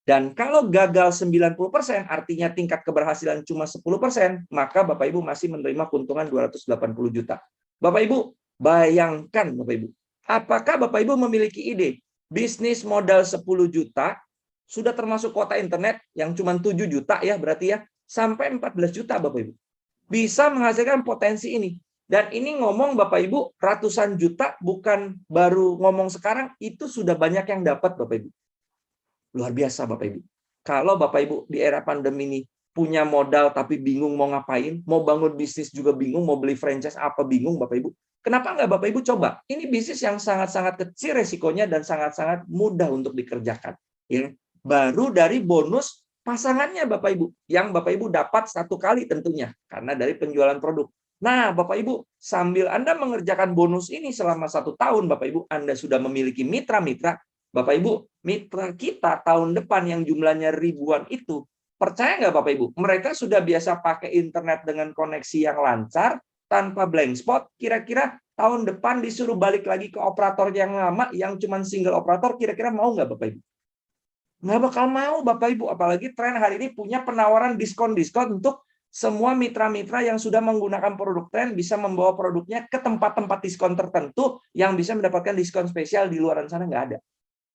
Dan kalau gagal 90%, artinya tingkat keberhasilan cuma 10%, maka Bapak Ibu masih menerima keuntungan 280 juta. Bapak Ibu, bayangkan Bapak Ibu. Apakah Bapak Ibu memiliki ide? Bisnis modal 10 juta, sudah termasuk kuota internet yang cuma 7 juta ya berarti ya, sampai 14 juta Bapak Ibu. Bisa menghasilkan potensi ini. Dan ini ngomong Bapak Ibu, ratusan juta bukan baru ngomong sekarang, itu sudah banyak yang dapat Bapak Ibu. Luar biasa Bapak Ibu. Kalau Bapak Ibu di era pandemi ini punya modal tapi bingung mau ngapain, mau bangun bisnis juga bingung, mau beli franchise apa bingung Bapak Ibu. Kenapa nggak Bapak Ibu coba? Ini bisnis yang sangat-sangat kecil resikonya dan sangat-sangat mudah untuk dikerjakan. Ya. Baru dari bonus pasangannya Bapak Ibu, yang Bapak Ibu dapat 1 kali tentunya, karena dari penjualan produk. Nah Bapak Ibu, sambil Anda mengerjakan bonus ini selama 1 tahun, Bapak Ibu, Anda sudah memiliki mitra-mitra. Bapak Ibu, mitra kita tahun depan yang jumlahnya ribuan itu, percaya nggak Bapak Ibu, mereka sudah biasa pakai internet dengan koneksi yang lancar, tanpa blank spot, kira-kira tahun depan disuruh balik lagi ke operator yang lama, yang cuma single operator, kira-kira mau nggak Bapak Ibu? Nggak bakal mau Bapak Ibu, apalagi tren hari ini punya penawaran diskon-diskon untuk semua mitra-mitra yang sudah menggunakan produk tren bisa membawa produknya ke tempat-tempat diskon tertentu yang bisa mendapatkan diskon spesial di luar sana nggak ada.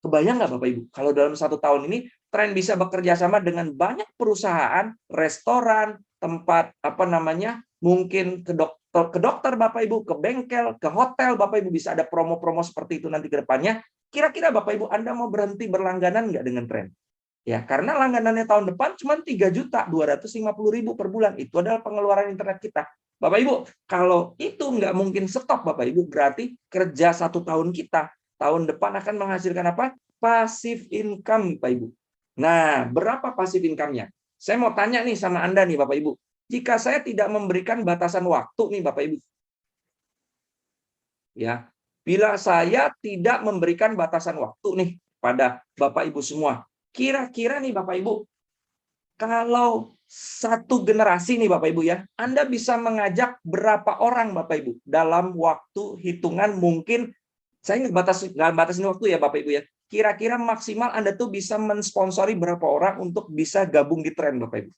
Kebayang nggak Bapak Ibu, kalau dalam 1 tahun ini tren bisa bekerja sama dengan banyak perusahaan, restoran, tempat mungkin ke dokter Bapak Ibu, ke bengkel, ke hotel Bapak Ibu, bisa ada promo-promo seperti itu nanti ke depannya. Kira-kira Bapak Ibu Anda mau berhenti berlangganan nggak dengan tren? Ya, karena langganannya tahun depan cuma 3.250.000 per bulan. Itu adalah pengeluaran internet kita. Bapak Ibu, kalau itu nggak mungkin stop Bapak Ibu, berarti kerja 1 tahun kita, tahun depan akan menghasilkan apa? Passive income, Bapak Ibu. Nah, berapa passive income-nya? Saya mau tanya nih sama Anda nih, Bapak Ibu. Jika saya tidak memberikan batasan waktu nih, Bapak Ibu. Ya, bila saya tidak memberikan batasan waktu nih pada Bapak Ibu semua, kira-kira nih Bapak Ibu, kalau 1 generasi nih Bapak Ibu ya, Anda bisa mengajak berapa orang Bapak Ibu dalam waktu hitungan mungkin, saya nggak batasin waktu ya Bapak Ibu ya. kira-kira maksimal Anda tuh bisa mensponsori berapa orang untuk bisa gabung di tren, Bapak Ibu?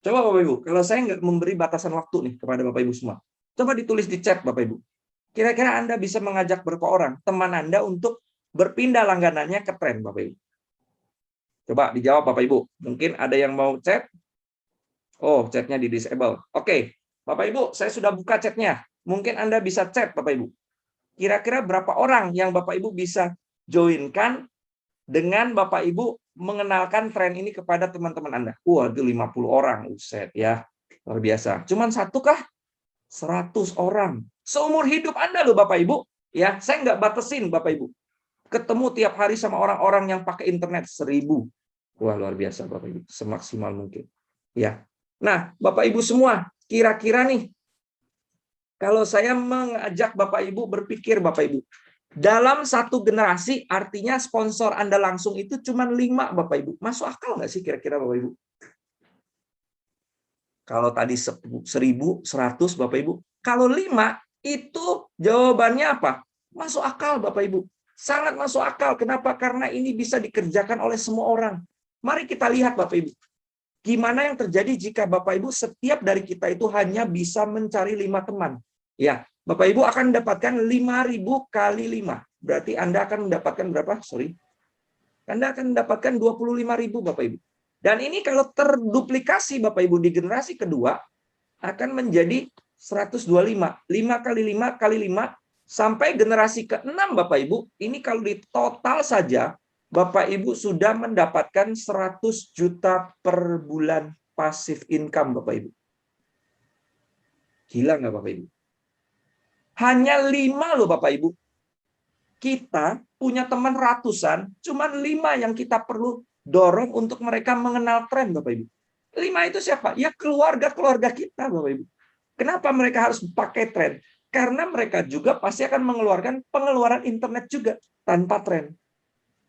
Coba Bapak Ibu, kalau saya nggak memberi batasan waktu nih kepada Bapak Ibu semua, coba ditulis di chat Bapak Ibu. Kira-kira Anda bisa mengajak berapa orang teman Anda untuk berpindah langganannya ke tren, Bapak Ibu? Coba dijawab Bapak Ibu. Mungkin ada yang mau chat. Oh, chatnya di disable. Oke, Bapak Ibu, saya sudah buka chatnya. Mungkin Anda bisa chat Bapak Ibu. Kira-kira berapa orang yang Bapak Ibu bisa joinkan dengan Bapak Ibu mengenalkan tren ini kepada teman-teman Anda? Wah, itu 50 orang. Uset ya. Luar biasa. Cuman satu kah? 100 orang. Seumur hidup Anda loh Bapak Ibu. Ya, saya nggak batasin Bapak Ibu. Ketemu tiap hari sama orang-orang yang pakai internet 1000. Wah, luar biasa Bapak Ibu. Semaksimal mungkin. Ya. Nah, Bapak Ibu semua, kira-kira nih, kalau saya mengajak Bapak Ibu berpikir Bapak Ibu, dalam satu generasi artinya sponsor Anda langsung itu cuma 5 Bapak Ibu. Masuk akal nggak sih kira-kira Bapak Ibu? Kalau tadi 1000, 100 Bapak Ibu. Kalau 5 itu jawabannya apa? Masuk akal Bapak Ibu. Sangat masuk akal. Kenapa? Karena ini bisa dikerjakan oleh semua orang. Mari kita lihat Bapak Ibu. Gimana yang terjadi jika Bapak Ibu setiap dari kita itu hanya bisa mencari 5 teman? Ya, Bapak Ibu akan mendapatkan 5.000 kali 5. Berarti Anda akan mendapatkan berapa? Anda akan mendapatkan 25.000 Bapak Ibu. Dan ini kalau terduplikasi Bapak Ibu di generasi kedua akan menjadi 125. 5 kali 5 kali 5 sampai generasi ke-6 Bapak Ibu. Ini kalau di total saja Bapak Ibu sudah mendapatkan 100 juta per bulan pasif income Bapak Ibu. Gila nggak Bapak Ibu? Hanya 5 loh Bapak Ibu. Kita punya teman ratusan, cuman 5 yang kita perlu dorong untuk mereka mengenal tren Bapak Ibu. 5 itu siapa? Ya keluarga-keluarga kita Bapak Ibu. Kenapa mereka harus pakai tren? Karena mereka juga pasti akan mengeluarkan pengeluaran internet juga tanpa tren.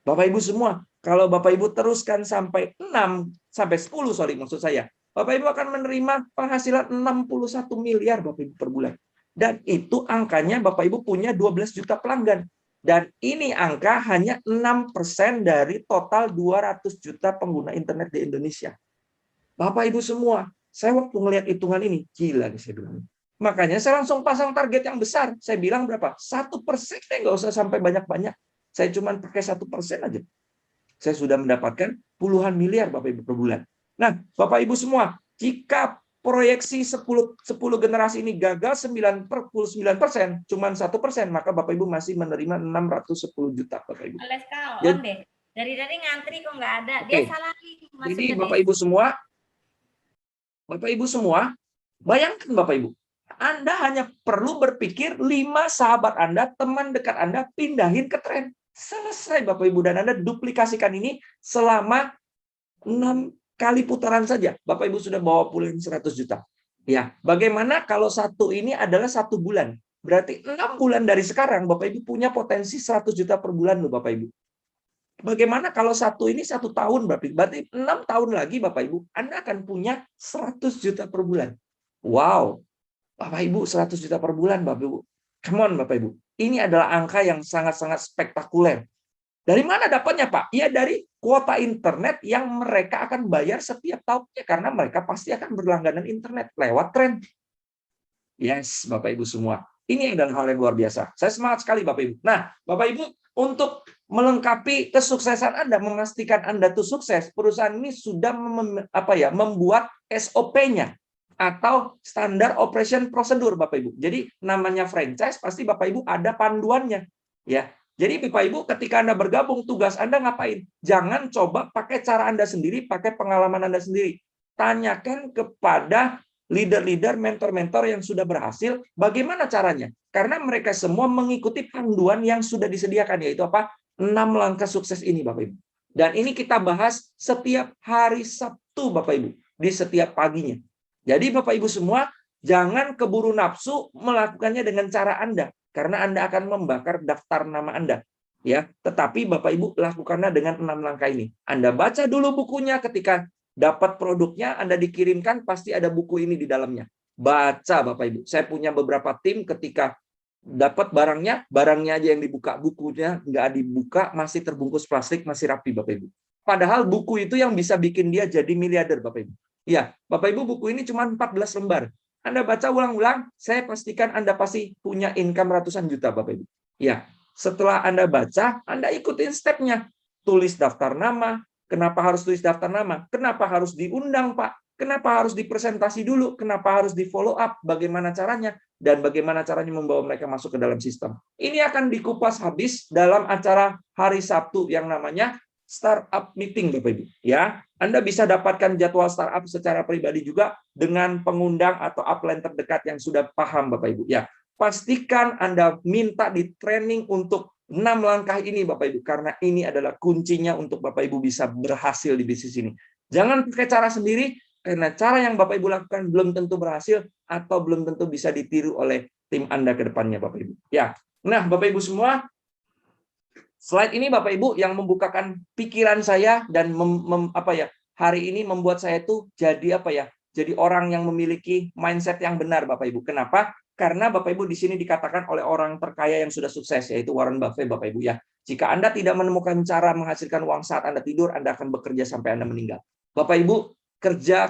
Bapak Ibu semua, kalau Bapak Ibu teruskan sampai 6, sampai 10, maksud saya. Bapak Ibu akan menerima penghasilan 61 miliar Bapak Ibu per bulan. Dan itu angkanya Bapak Ibu punya 12 juta pelanggan. Dan ini angka hanya 6% dari total 200 juta pengguna internet di Indonesia. Bapak Ibu semua, saya waktu melihat hitungan ini, gila nih saya bilang. Makanya saya langsung pasang target yang besar. Saya bilang berapa? 1%, nggak usah sampai banyak-banyak. Saya cuma pakai 1% aja. Saya sudah mendapatkan puluhan miliar Bapak Ibu per bulan. Nah, Bapak Ibu semua, jika proyeksi 10 generasi ini gagal 99%, cuma 1%, maka Bapak Ibu masih menerima 610 juta Bapak Ibu. On deh. Dari ngantri kok nggak ada. Dia salah nih. Jadi Bapak Ibu semua, bayangkan Bapak Ibu, Anda hanya perlu berpikir 5 sahabat Anda, teman dekat Anda, pindahin ke tren. Selesai Bapak Ibu, dan Anda duplikasikan ini selama 6 kali putaran saja. Bapak Ibu sudah bawa pulang 100 juta. Ya, bagaimana kalau satu ini adalah 1 bulan? Berarti 6 bulan dari sekarang Bapak Ibu punya potensi 100 juta per bulan loh Bapak Ibu. Bagaimana kalau satu ini 1 tahun berarti 6 tahun lagi Bapak Ibu Anda akan punya 100 juta per bulan. Wow. Bapak Ibu 100 juta per bulan Bapak Ibu. Come on Bapak Ibu. Ini adalah angka yang sangat-sangat spektakuler. Dari mana dapatnya Pak? Ya dari kuota internet yang mereka akan bayar setiap tahunnya karena mereka pasti akan berlangganan internet lewat tren. Yes, Bapak Ibu semua. Ini adalah hal yang luar biasa. Saya semangat sekali Bapak Ibu. Nah, Bapak Ibu untuk melengkapi kesuksesan Anda, memastikan Anda itu sukses, perusahaan ini sudah membuat SOP-nya atau standar operation prosedur Bapak Ibu. Jadi namanya franchise pasti Bapak Ibu ada panduannya, ya. Jadi Bapak Ibu ketika Anda bergabung, tugas Anda ngapain? Jangan coba pakai cara Anda sendiri, pakai pengalaman Anda sendiri. Tanyakan kepada leader-leader, mentor-mentor yang sudah berhasil, bagaimana caranya? Karena mereka semua mengikuti panduan yang sudah disediakan, yaitu apa? 6 langkah sukses ini Bapak Ibu. Dan ini kita bahas setiap hari Sabtu Bapak Ibu, di setiap paginya. Jadi Bapak Ibu semua, jangan keburu nafsu melakukannya dengan cara Anda, karena Anda akan membakar daftar nama Anda. Ya, tetapi Bapak Ibu lakukannya dengan 6 langkah ini. Anda baca dulu bukunya, ketika dapat produknya, Anda dikirimkan, pasti ada buku ini di dalamnya. Baca Bapak Ibu. Saya punya beberapa tim ketika dapat barangnya aja yang dibuka, bukunya nggak dibuka, masih terbungkus plastik, masih rapi, Bapak Ibu. Padahal buku itu yang bisa bikin dia jadi miliarder, Bapak Ibu. Ya, Bapak Ibu, buku ini cuma 14 lembar. Anda baca ulang-ulang, saya pastikan Anda pasti punya income ratusan juta, Bapak Ibu. Ya, setelah Anda baca, Anda ikutin stepnya. Tulis daftar nama. Kenapa harus tulis daftar nama? Kenapa harus diundang, Pak? Kenapa harus dipresentasi dulu? Kenapa harus di follow up? Bagaimana caranya? Dan bagaimana caranya membawa mereka masuk ke dalam sistem. Ini akan dikupas habis dalam acara hari Sabtu yang namanya Startup Meeting, Bapak Ibu. Ya, Anda bisa dapatkan jadwal startup secara pribadi juga dengan pengundang atau upline terdekat yang sudah paham, Bapak Ibu. Ya, pastikan Anda minta di training untuk 6 langkah ini, Bapak Ibu, karena ini adalah kuncinya untuk Bapak Ibu bisa berhasil di bisnis ini. Jangan pakai cara sendiri, karena cara yang Bapak Ibu lakukan belum tentu berhasil atau belum tentu bisa ditiru oleh tim Anda ke depannya, Bapak Ibu. Ya. Nah, Bapak Ibu semua, slide ini Bapak Ibu yang membukakan pikiran saya dan hari ini membuat saya itu jadi Jadi orang yang memiliki mindset yang benar, Bapak Ibu. Kenapa? Karena Bapak Ibu di sini dikatakan oleh orang terkaya yang sudah sukses, yaitu Warren Buffett, Bapak Ibu ya. Jika Anda tidak menemukan cara menghasilkan uang saat Anda tidur, Anda akan bekerja sampai Anda meninggal. Bapak Ibu, kerja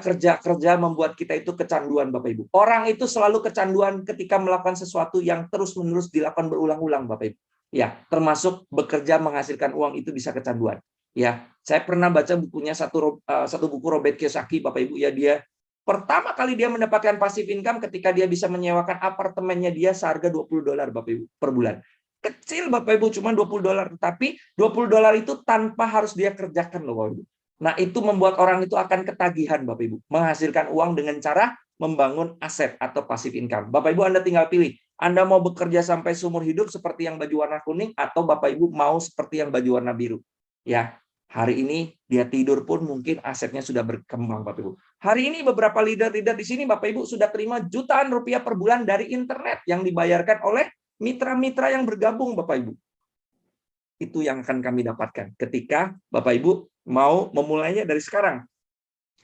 membuat kita itu kecanduan, Bapak Ibu. Orang itu selalu kecanduan ketika melakukan sesuatu yang terus-menerus dilakukan berulang-ulang, Bapak Ibu. Ya, termasuk bekerja menghasilkan uang itu bisa kecanduan. Ya, saya pernah baca bukunya satu buku Robert Kiyosaki, Bapak Ibu ya, dia pertama kali dia mendapatkan passive income ketika dia bisa menyewakan apartemennya dia seharga $20, Bapak Ibu, per bulan. Kecil, Bapak Ibu, cuma $20, tapi $20 itu tanpa harus dia kerjakan loh, Bapak Ibu. Nah, itu membuat orang itu akan ketagihan, Bapak Ibu, menghasilkan uang dengan cara membangun aset atau passive income. Bapak Ibu, Anda tinggal pilih. Anda mau bekerja sampai seumur hidup seperti yang baju warna kuning, atau Bapak Ibu mau seperti yang baju warna biru. Ya, hari ini dia tidur pun mungkin asetnya sudah berkembang, Bapak Ibu. Hari ini beberapa leader-leader di sini, Bapak Ibu, sudah terima jutaan rupiah per bulan dari internet yang dibayarkan oleh mitra-mitra yang bergabung, Bapak Ibu. Itu yang akan kami dapatkan ketika Bapak Ibu mau memulainya dari sekarang.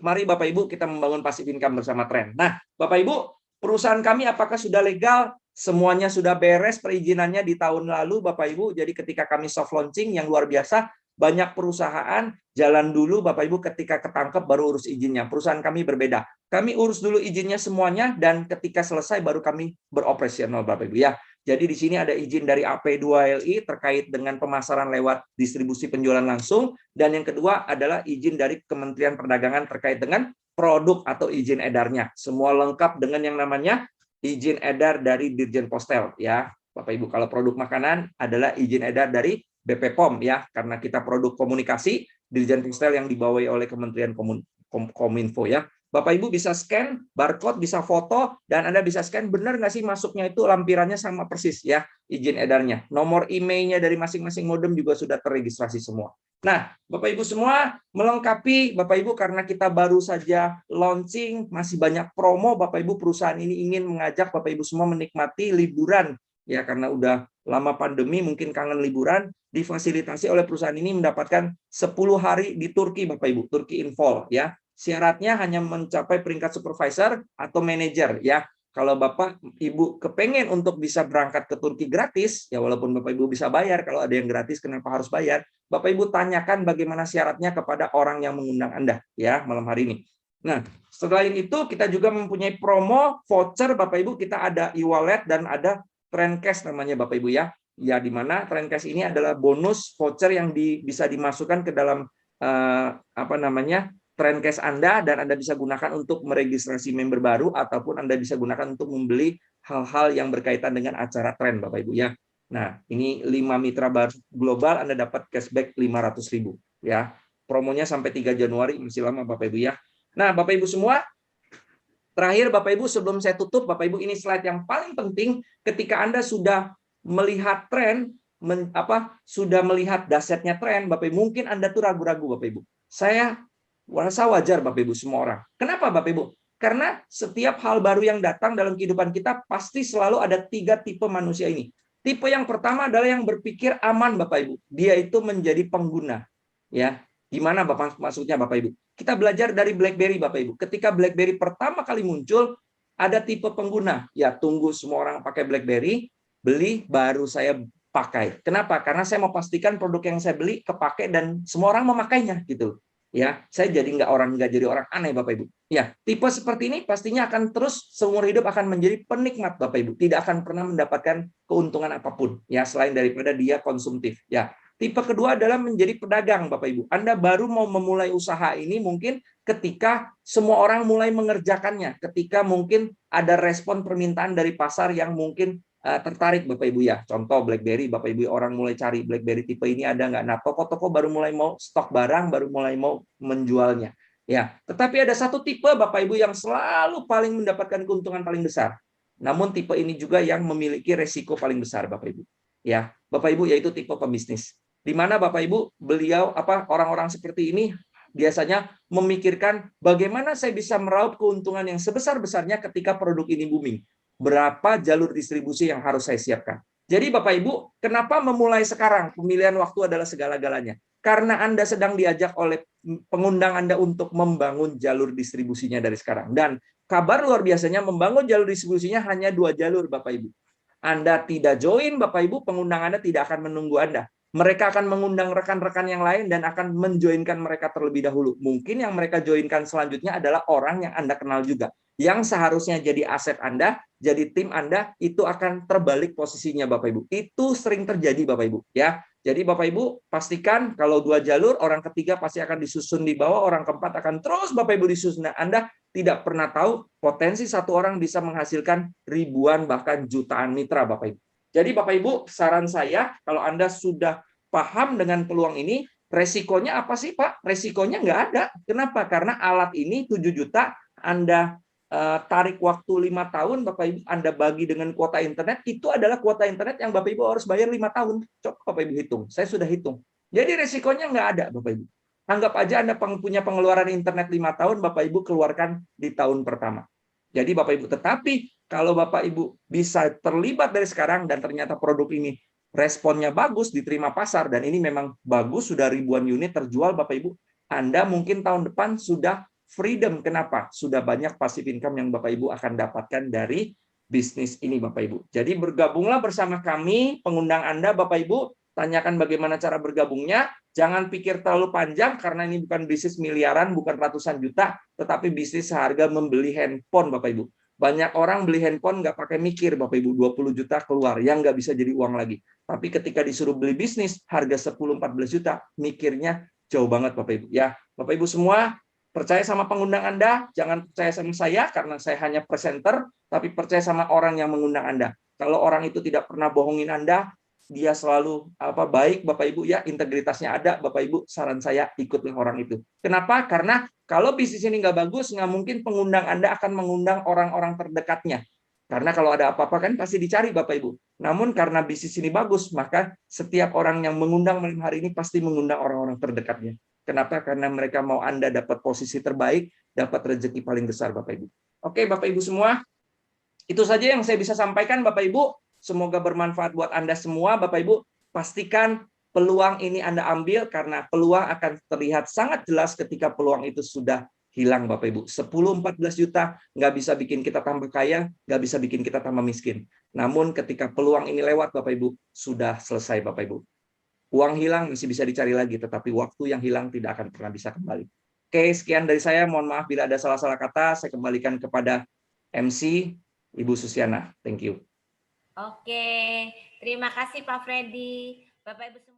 Mari Bapak Ibu kita membangun passive income bersama Trend. Nah, Bapak Ibu, perusahaan kami apakah sudah legal? Semuanya sudah beres perizinannya di tahun lalu, Bapak Ibu. Jadi ketika kami soft launching yang luar biasa, banyak perusahaan jalan dulu, Bapak Ibu, ketika ketangkep baru urus izinnya. Perusahaan kami berbeda. Kami urus dulu izinnya semuanya, dan ketika selesai baru kami beroperasional, Bapak Ibu ya. Jadi di sini ada izin dari AP2LI terkait dengan pemasaran lewat distribusi penjualan langsung, dan yang kedua adalah izin dari Kementerian Perdagangan terkait dengan produk atau izin edarnya. Semua lengkap dengan yang namanya izin edar dari Dirjen Postel ya. Bapak Ibu, kalau produk makanan adalah izin edar dari BP POM ya, karena kita produk komunikasi, Dirjen Postel yang dibawahi oleh Kementerian Kominfo ya. Bapak Ibu bisa scan barcode, bisa foto, dan Anda bisa scan benar nggak sih masuknya itu lampirannya sama persis ya, izin edarnya. Nomor emailnya dari masing-masing modem juga sudah terregistrasi semua. Nah, Bapak Ibu semua melengkapi, Bapak Ibu, karena kita baru saja launching, masih banyak promo, Bapak Ibu, perusahaan ini ingin mengajak Bapak Ibu semua menikmati liburan ya, karena udah lama pandemi mungkin kangen liburan, difasilitasi oleh perusahaan ini mendapatkan 10 hari di Turki, Bapak Ibu, Turki Info ya. Syaratnya hanya mencapai peringkat supervisor atau manajer ya. Kalau Bapak Ibu kepengen untuk bisa berangkat ke Turki gratis, ya walaupun Bapak Ibu bisa bayar, kalau ada yang gratis kenapa harus bayar? Bapak Ibu tanyakan bagaimana syaratnya kepada orang yang mengundang Anda ya malam hari ini. Nah, selain itu kita juga mempunyai promo voucher, Bapak Ibu, kita ada e-wallet dan ada Trendcash namanya, Bapak Ibu ya. Ya, di mana Trendcash ini adalah bonus voucher yang bisa dimasukkan ke dalam Trendcash Anda, dan Anda bisa gunakan untuk meregistrasi member baru ataupun Anda bisa gunakan untuk membeli hal-hal yang berkaitan dengan acara Trend, Bapak Ibu ya. Nah, ini 5 mitra baru global, Anda dapat cashback 500.000 ya. Promonya sampai 3 Januari, masih lama Bapak Ibu ya. Nah, Bapak Ibu semua, terakhir Bapak Ibu sebelum saya tutup, Bapak Ibu, ini slide yang paling penting ketika Anda sudah melihat tren, sudah melihat dasetnya tren, Bapak Ibu, mungkin Anda tuh ragu-ragu, Bapak Ibu. Saya rasa wajar Bapak Ibu semua orang. Kenapa Bapak Ibu? Karena setiap hal baru yang datang dalam kehidupan kita pasti selalu ada 3 tipe manusia ini. Tipe yang pertama adalah yang berpikir aman, Bapak Ibu. Dia itu menjadi pengguna. Ya, gimana Bapak maksudnya Bapak Ibu? Kita belajar dari BlackBerry, Bapak Ibu. Ketika BlackBerry pertama kali muncul, ada tipe pengguna. Ya, tunggu semua orang pakai BlackBerry. beli baru saya pakai. Kenapa? Karena saya mau pastikan produk yang saya beli kepake dan semua orang memakainya gitu. Ya, saya jadi nggak jadi orang aneh Bapak Ibu. Ya, tipe seperti ini pastinya akan terus seumur hidup akan menjadi penikmat Bapak Ibu. Tidak akan pernah mendapatkan keuntungan apapun ya selain daripada dia konsumtif. Ya, tipe kedua adalah menjadi pedagang Bapak Ibu. Anda baru mau memulai usaha ini mungkin ketika semua orang mulai mengerjakannya, ketika mungkin ada respon permintaan dari pasar yang mungkin tertarik Bapak Ibu ya. Contoh BlackBerry, Bapak Ibu orang mulai cari BlackBerry tipe ini ada nggak? Nah, toko-toko baru mulai mau stok barang, baru mulai mau menjualnya. Ya, tetapi ada satu tipe Bapak Ibu yang selalu paling mendapatkan keuntungan paling besar. Namun tipe ini juga yang memiliki resiko paling besar Bapak Ibu. Ya, Bapak Ibu yaitu tipe pembisnis. Di mana Bapak Ibu orang-orang seperti ini biasanya memikirkan bagaimana saya bisa meraup keuntungan yang sebesar-besarnya ketika produk ini booming. Berapa jalur distribusi yang harus saya siapkan. Jadi Bapak Ibu, kenapa memulai sekarang? Pemilihan waktu adalah segala-galanya. Karena Anda sedang diajak oleh pengundang Anda untuk membangun jalur distribusinya dari sekarang. Dan kabar luar biasanya membangun jalur distribusinya hanya 2 jalur Bapak Ibu. Anda tidak join Bapak Ibu, pengundang Anda tidak akan menunggu Anda. Mereka akan mengundang rekan-rekan yang lain dan akan menjoinkan mereka terlebih dahulu. Mungkin yang mereka joinkan selanjutnya adalah orang yang Anda kenal juga. Yang seharusnya jadi aset Anda, jadi tim Anda, itu akan terbalik posisinya Bapak Ibu. Itu sering terjadi Bapak Ibu. Ya. Jadi Bapak Ibu pastikan kalau 2 jalur, orang ketiga pasti akan disusun di bawah, orang keempat akan terus Bapak Ibu disusun. Nah, Anda tidak pernah tahu potensi satu orang bisa menghasilkan ribuan bahkan jutaan mitra Bapak Ibu. Jadi Bapak Ibu, saran saya kalau Anda sudah paham dengan peluang ini, resikonya apa sih Pak? Resikonya nggak ada. Kenapa? Karena alat ini 7 juta, Anda tarik waktu 5 tahun, Bapak Ibu, Anda bagi dengan kuota internet, itu adalah kuota internet yang Bapak Ibu harus bayar 5 tahun. Coba Bapak Ibu hitung, saya sudah hitung. Jadi resikonya nggak ada Bapak Ibu. Anggap aja Anda punya pengeluaran internet 5 tahun, Bapak Ibu keluarkan di tahun pertama. Jadi Bapak Ibu, tetapi kalau Bapak Ibu bisa terlibat dari sekarang dan ternyata produk ini responnya bagus, diterima pasar, dan ini memang bagus, sudah ribuan unit terjual Bapak Ibu, Anda mungkin tahun depan sudah freedom. Kenapa? Sudah banyak passive income yang Bapak Ibu akan dapatkan dari bisnis ini Bapak Ibu. Jadi bergabunglah bersama kami, pengundang Anda Bapak Ibu, tanyakan bagaimana cara bergabungnya. Jangan pikir terlalu panjang karena ini bukan bisnis miliaran, bukan ratusan juta, tetapi bisnis seharga membeli handphone Bapak Ibu. Banyak orang beli handphone nggak pakai mikir Bapak Ibu, 20 juta keluar, yang nggak bisa jadi uang lagi. Tapi ketika disuruh beli bisnis, harga 10-14 juta, mikirnya jauh banget Bapak Ibu. Ya, Bapak Ibu semua, percaya sama pengundang Anda, jangan percaya sama saya karena saya hanya presenter, tapi percaya sama orang yang mengundang Anda. Kalau orang itu tidak pernah bohongin Anda, dia selalu baik Bapak Ibu ya, integritasnya ada Bapak Ibu, saran saya ikutlah orang itu. Kenapa? Karena kalau bisnis ini nggak bagus, nggak mungkin pengundang Anda akan mengundang orang-orang terdekatnya. Karena kalau ada apa-apa kan pasti dicari Bapak Ibu. Namun karena bisnis ini bagus, maka setiap orang yang mengundang malam hari ini pasti mengundang orang-orang terdekatnya. Kenapa? Karena mereka mau Anda dapat posisi terbaik, dapat rezeki paling besar Bapak Ibu. Oke Bapak Ibu semua, itu saja yang saya bisa sampaikan Bapak Ibu. Semoga bermanfaat buat Anda semua Bapak Ibu. Pastikan peluang ini Anda ambil karena peluang akan terlihat sangat jelas ketika peluang itu sudah hilang Bapak Ibu. 10-14 juta nggak bisa bikin kita tambah kaya, nggak bisa bikin kita tambah miskin. Namun ketika peluang ini lewat Bapak Ibu, sudah selesai Bapak Ibu. Uang hilang masih bisa dicari lagi, tetapi waktu yang hilang tidak akan pernah bisa kembali. Oke, sekian dari saya. Mohon maaf bila ada salah-salah kata. Saya kembalikan kepada MC, Ibu Susiana. Thank you. Oke, terima kasih Pak Freddy. Bapak Ibu semua.